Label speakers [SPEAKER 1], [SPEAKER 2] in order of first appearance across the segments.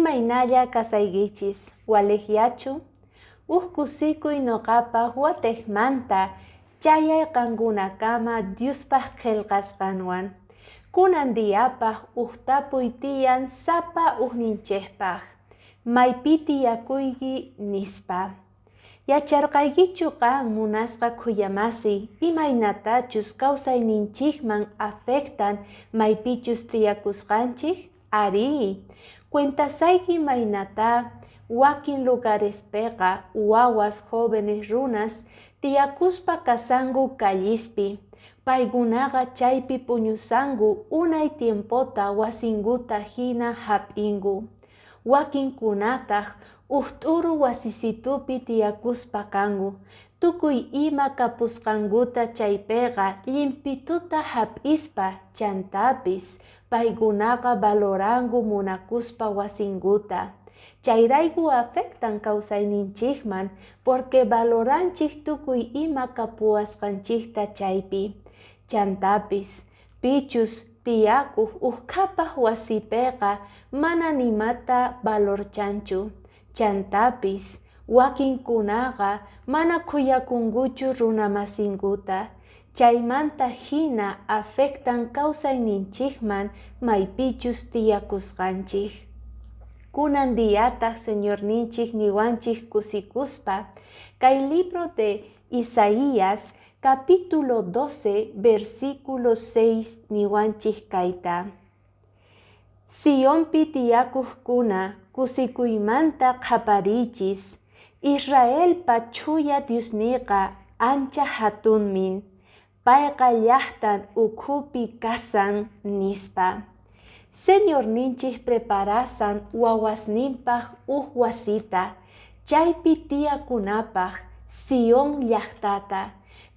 [SPEAKER 1] Imaynalla kasaykichis, waliqllachu, kusikuy noqapaq watejmanta chayay qankunakama Diospaq qillqasqanwan. Kunan diyapaq tapuy tiyan sapa ninchejpaq, maypi tiyakuyki nispa. Yacharqaykichu qan munasqa khuyamasi, imaynatachus kawsayninchikman afectan maypichus tiyakusqanchik? Ari, cuentasayki maynata wakin lugarespeka wawas jóvenes runas tiyakuspa kasangu kallispi, paykunaqa chaypi puñusangu unay tiempota wasinkuta hina hap'inku. Wakinkunataq t'uru wasisitupi tiyakuspa kangu, tukuy ima kapusqankuta chaypega limpituta hap'ispa chantapis paykunaqa valorangu munakuspa wasinkuta. Chayrayku afectan kawsayninchikman porque valoranchik tukuy ima kapuwasqanchikta chaypi. Chantapis pichus tiyakuq qhapaq wasipega mana nimata valorchanchu. Chantapis wakinkunaqa mana kuyakunkuchu runa masinkuta. Chaymanta hina afectan kawsayninchikman maypichus tiyakusqanchik. Kunan diyataq Señorninchik niwanchik kusikuspa, kay libro de Isaías capítulo 12 versículo 6 niwanchik kayta. Sionpi tiyakuqkuna kusikuymanta qhaparichis, Israelpa chuya Diosniqa ancha hatunmin, payqa llaqtan ukhupi kasan nispa. Señorninchik preparasan wawasninpaq wasita, chaypi tiyakunapaq Sion llaqtata.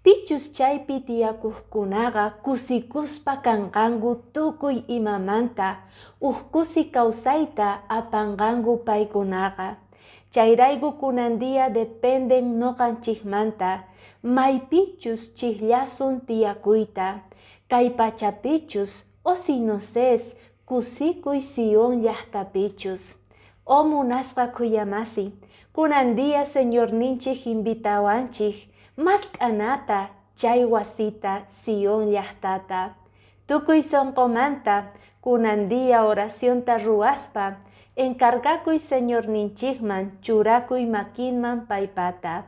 [SPEAKER 1] Pichus chaypi tiyakuqkunaqa kusikuspa kanqanku tukuy imamanta, kusi kawsayta apanqanku paykunaqa. Chayrayku kunandiya dependen noqanchikmanta, maypichus chillasun tiyakuyta, kay pachapichus o sinoses kusikuy Sion llaqtapichus. O munasqa khuyamasi, kunandiya Señorninchik invitawanchik mas k'anata chay wasita Sion llaqtata. Tukuy sonqomanta kunandiya oracionta ruwaspa, encargakuy Señorninchikman churakuy makinman paypata.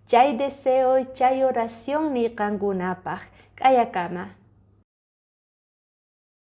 [SPEAKER 1] Chay deseo chay oración ni qankunapaq k'ayakama.